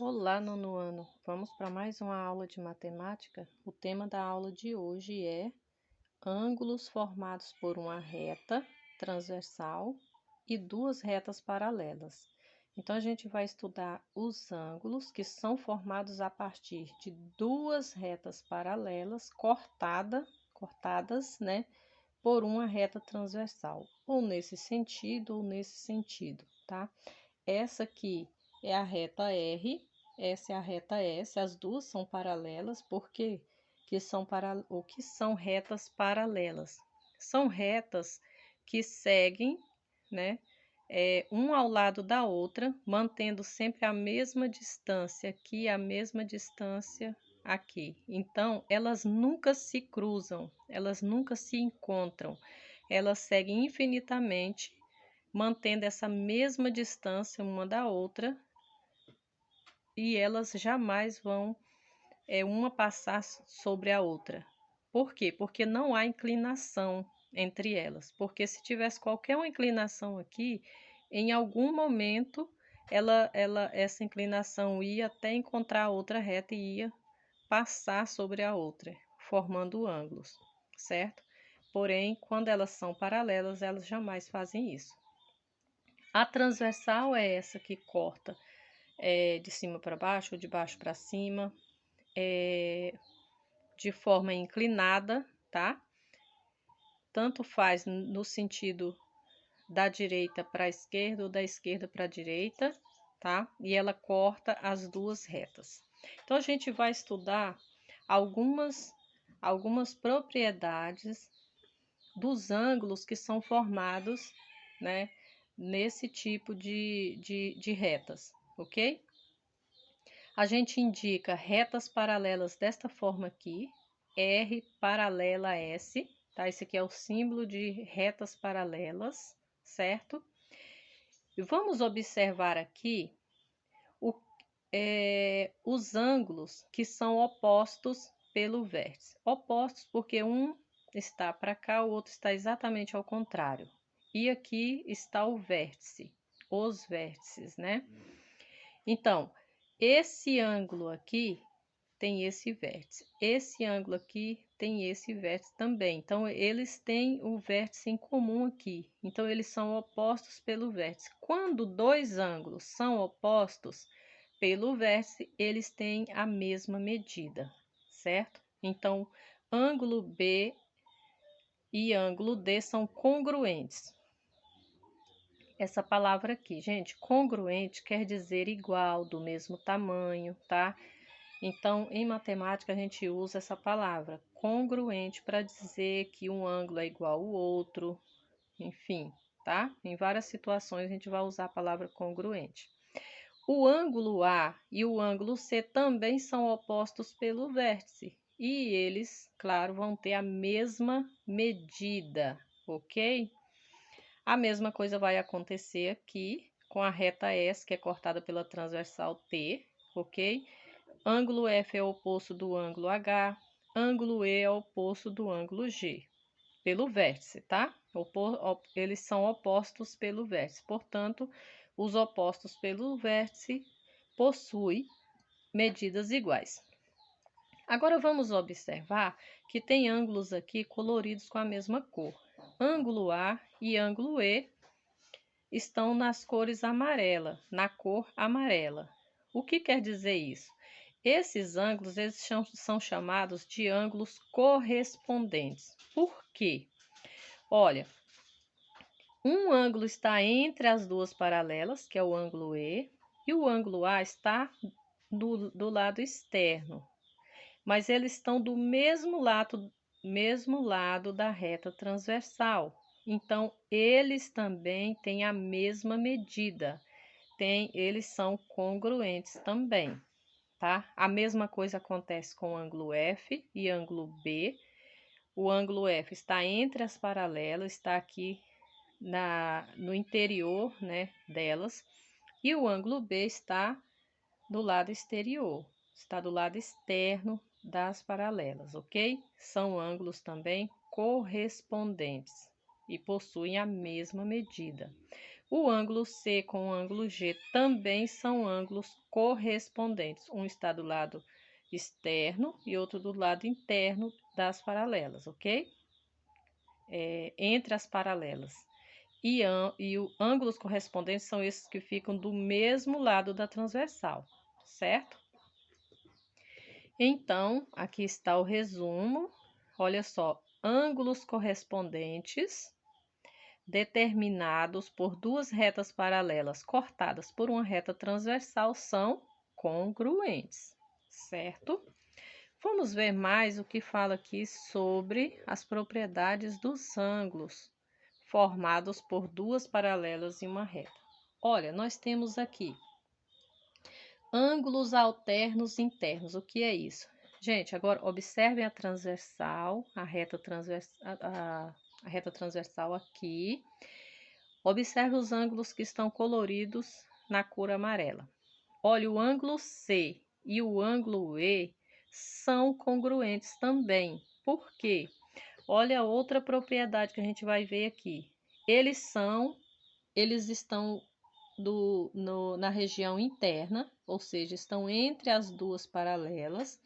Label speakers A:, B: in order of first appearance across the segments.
A: Olá, nono ano. Vamos para mais uma aula de matemática. O tema da aula de hoje é ângulos formados por uma reta transversal e duas retas paralelas. Então, a gente vai estudar os ângulos que são formados a partir de duas retas paralelas cortadas, né, por uma reta transversal, ou nesse sentido, tá? Essa aqui é a reta R, essa é a reta S, as duas são paralelas, porque o que são retas paralelas? São retas que seguem, né, um ao lado da outra, mantendo sempre a mesma distância aqui, a mesma distância aqui. Então, elas nunca se cruzam, elas nunca se encontram, elas seguem infinitamente mantendo essa mesma distância uma da outra, e elas jamais vão uma passar sobre a outra. Por quê? Porque não há inclinação entre elas. Porque se tivesse qualquer uma inclinação aqui, em algum momento essa inclinação ia até encontrar a outra reta e ia passar sobre a outra, formando ângulos, certo? Porém, quando elas são paralelas, elas jamais fazem isso. A transversal é essa que corta de cima para baixo ou de baixo para cima, de forma inclinada, tá? Tanto faz no sentido da direita para a esquerda ou da esquerda para a direita, tá? E ela corta as duas retas. Então, a gente vai estudar algumas propriedades dos ângulos que são formados, né, nesse tipo de retas, ok? A gente indica retas paralelas desta forma aqui, R paralela a S, tá? Esse aqui é o símbolo de retas paralelas, certo? E vamos observar aqui os ângulos que são opostos pelo vértice. Opostos porque um está para cá, o outro está exatamente ao contrário. E aqui está o vértice, os vértices, né? Então, esse ângulo aqui tem esse vértice. Esse ângulo aqui tem esse vértice também. Então, eles têm o vértice em comum aqui. Então, eles são opostos pelo vértice. Quando dois ângulos são opostos pelo vértice, eles têm a mesma medida, certo? Então, ângulo B e ângulo D são congruentes. Essa palavra aqui, gente, congruente quer dizer igual, do mesmo tamanho, tá? Então, em matemática, a gente usa essa palavra congruente para dizer que um ângulo é igual ao outro, enfim, tá? Em várias situações, a gente vai usar a palavra congruente. O ângulo A e o ângulo C também são opostos pelo vértice, e eles, claro, vão ter a mesma medida, ok? A mesma coisa vai acontecer aqui com a reta S, que é cortada pela transversal T, ok? Ângulo F é o oposto do ângulo H, ângulo E é o oposto do ângulo G, pelo vértice, tá? Eles são opostos pelo vértice, portanto, os opostos pelo vértice possuem medidas iguais. Agora vamos observar que tem ângulos aqui coloridos com a mesma cor. Ângulo A e ângulo E estão nas cores amarela, na cor amarela. O que quer dizer isso? Esses ângulos são chamados de ângulos correspondentes. Por quê? Olha, um ângulo está entre as duas paralelas, que é o ângulo E, e o ângulo A está do lado externo, mas eles estão do mesmo lado da reta transversal. Então, eles também têm a mesma medida. Eles são congruentes também, tá? A mesma coisa acontece com o ângulo F e ângulo B. O ângulo F está entre as paralelas, está aqui no interior, né, delas, e o ângulo B está do lado exterior, está do lado externo das paralelas, ok? São ângulos também correspondentes e possuem a mesma medida. O ângulo C com o ângulo G também são ângulos correspondentes. Um está do lado externo e outro do lado interno das paralelas, ok? Entre as paralelas. E os ângulos correspondentes são esses que ficam do mesmo lado da transversal, certo? Então, aqui está o resumo. Olha só, ângulos correspondentes determinados por duas retas paralelas cortadas por uma reta transversal são congruentes, certo? Vamos ver mais o que fala aqui sobre as propriedades dos ângulos formados por duas paralelas e uma reta. Olha, nós temos aqui ângulos alternos internos. O que é isso? Gente, agora observem a transversal, a reta transversal aqui. Observe os ângulos que estão coloridos na cor amarela. Olha, o ângulo C e o ângulo E são congruentes também. Por quê? Olha outra propriedade que a gente vai ver aqui. Eles estão na região interna, ou seja, estão entre as duas paralelas,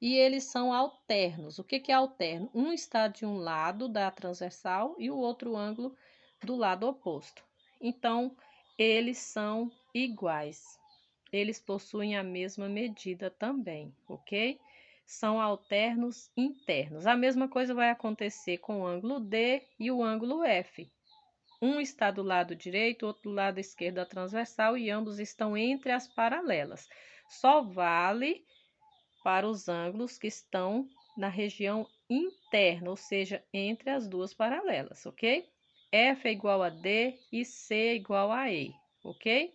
A: e eles são alternos. O que é alterno? Um está de um lado da transversal e o outro ângulo do lado oposto. Então, eles são iguais. Eles possuem a mesma medida também, ok? São alternos internos. A mesma coisa vai acontecer com o ângulo D e o ângulo F. Um está do lado direito, outro do lado esquerdo da transversal e ambos estão entre as paralelas. Só vale para os ângulos que estão na região interna, ou seja, entre as duas paralelas, ok? F é igual a D e C é igual a E, ok?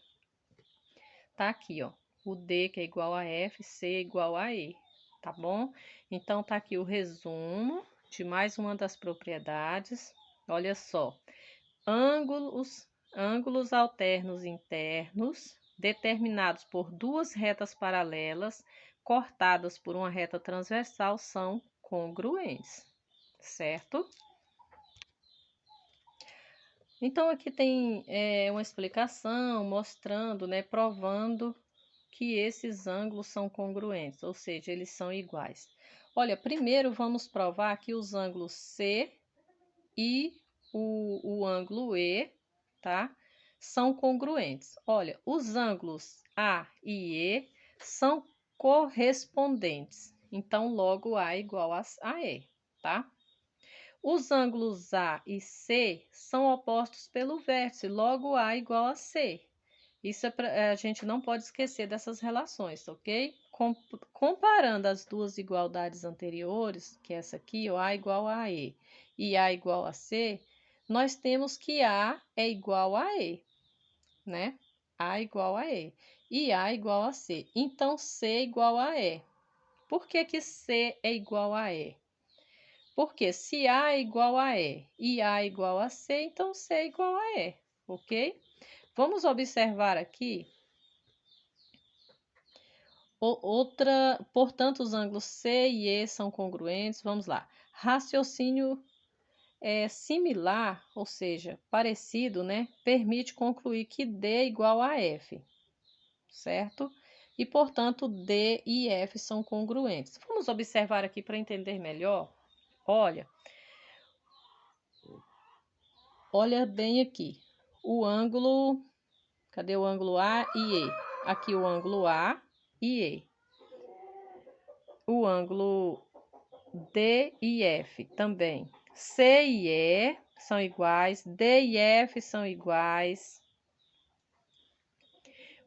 A: Tá aqui, ó, o D que é igual a F, C é igual a E, tá bom? Então, tá aqui o resumo de mais uma das propriedades. Olha só, ângulos alternos internos determinados por duas retas paralelas cortadas por uma reta transversal são congruentes, certo? Então, aqui tem uma explicação mostrando, né, provando que esses ângulos são congruentes, ou seja, eles são iguais. Olha, primeiro vamos provar que os ângulos C e o ângulo E, tá? São congruentes. Olha, os ângulos A e E são correspondentes. Então, logo A é igual a E, tá? Os ângulos A e C são opostos pelo vértice, logo A é igual a C. Isso a gente não pode esquecer dessas relações, ok? Comparando as duas igualdades anteriores, que é essa aqui, ó, A igual a E e A igual a C, nós temos que A é igual a E, né? A igual a E e A igual a C. Então, C é igual a E. Por que que C é igual a E? Porque se A é igual a E e A é igual a C, então C é igual a E, ok? Vamos observar aqui portanto, os ângulos C e E são congruentes. Vamos lá. Raciocínio similar, ou seja, parecido, né? Permite concluir que D é igual a F, certo? E, portanto, D e F são congruentes. Vamos observar aqui para entender melhor. Olha bem aqui. O ângulo, cadê o ângulo A e E? Aqui o ângulo A e E. O ângulo D e F também. C e E são iguais, D e F são iguais.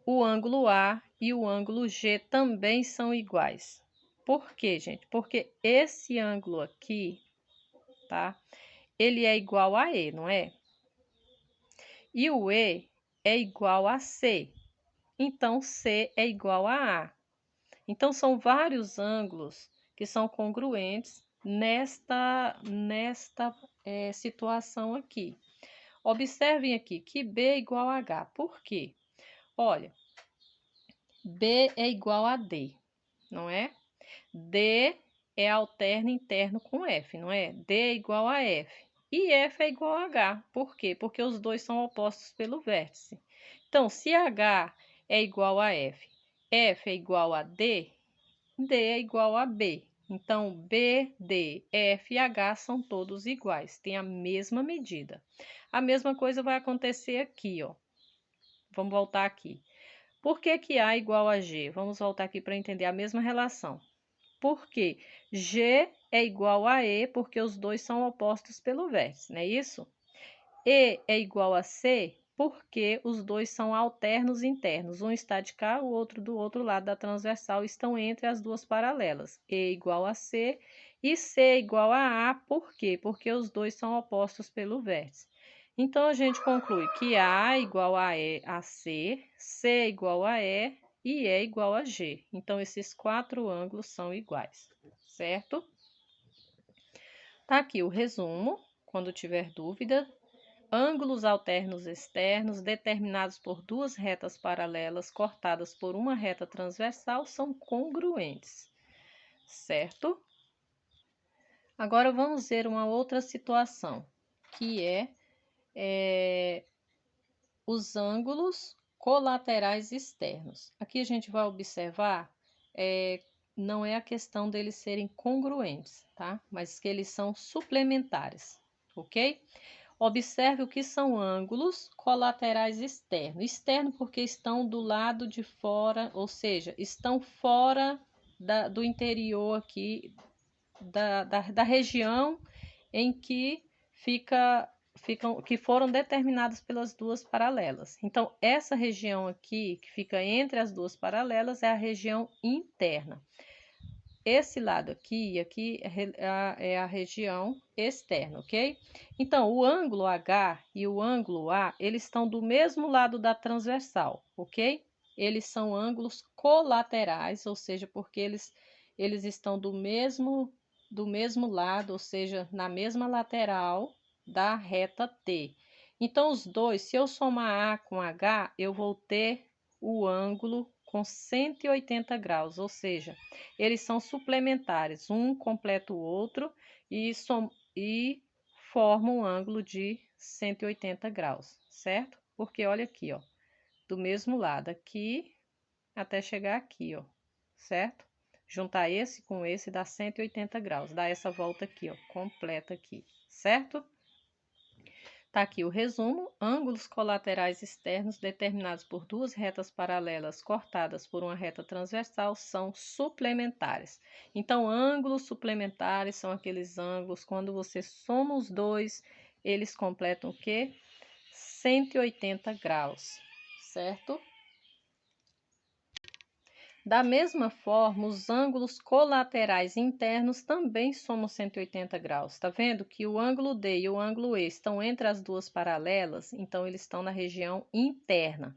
A: O ângulo A e o ângulo G também são iguais. Por quê, gente? Porque esse ângulo aqui, tá? Ele é igual a E, não é? E o E é igual a C. Então, C é igual a A. Então, são vários ângulos que são congruentes nesta situação aqui. Observem aqui que B é igual a H. Por quê? Olha, B é igual a D, não é? D é alterno interno com F, não é? D é igual a F. e F é igual a H. Por quê? Porque os dois são opostos pelo vértice. Então, se H é igual a F, F é igual a D, D é igual a B. Então, B, D, F e H são todos iguais, têm a mesma medida. A mesma coisa vai acontecer aqui, ó. Vamos voltar aqui. Por que que A é igual a G? Vamos voltar aqui para entender a mesma relação. Porque G é igual a E, porque os dois são opostos pelo vértice, não é isso? E é igual a C, porque os dois são alternos internos. Um está de cá, o outro do outro lado da transversal, estão entre as duas paralelas. E é igual a C e C é igual a A, por quê? Porque os dois são opostos pelo vértice. Então, a gente conclui que A é igual a C, C é igual a E é igual a G. Então, esses quatro ângulos são iguais, certo? Tá aqui o resumo. Quando tiver dúvida, ângulos alternos externos determinados por duas retas paralelas cortadas por uma reta transversal são congruentes, certo? Agora, vamos ver uma outra situação, que é os ângulos colaterais externos. Aqui a gente vai observar, não é a questão deles serem congruentes, tá? Mas que eles são suplementares, ok? Observe o que são ângulos colaterais externos. Externo porque estão do lado de fora, ou seja, estão fora do interior aqui, da região em que que foram determinadas pelas duas paralelas. Então, essa região aqui, que fica entre as duas paralelas, é a região interna. Esse lado aqui e aqui é a região externa, ok? Então, o ângulo H e o ângulo A, eles estão do mesmo lado da transversal, ok? Eles são ângulos colaterais, ou seja, porque eles estão do mesmo lado, ou seja, na mesma lateral da reta T. Então, os dois, se eu somar A com H, eu vou ter o ângulo com 180 graus, ou seja, eles são suplementares, um completa o outro e formam um ângulo de 180 graus, certo? Porque olha aqui, ó, do mesmo lado aqui até chegar aqui, ó, certo? Juntar esse com esse dá 180 graus, dá essa volta aqui, ó, completa aqui, certo? Tá aqui o resumo: ângulos colaterais externos determinados por duas retas paralelas cortadas por uma reta transversal são suplementares. Então, ângulos suplementares são aqueles ângulos, quando você soma os dois, eles completam o quê? 180 graus, certo? Da mesma forma, os ângulos colaterais internos também somam 180 graus. Tá vendo que o ângulo D e o ângulo E estão entre as duas paralelas, então eles estão na região interna.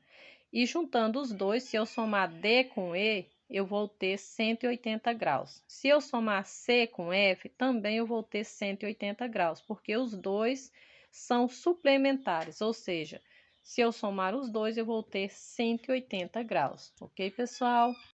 A: E juntando os dois, se eu somar D com E, eu vou ter 180 graus. Se eu somar C com F, também eu vou ter 180 graus, porque os dois são suplementares, ou seja, se eu somar os dois, eu vou ter 180 graus. Ok, pessoal?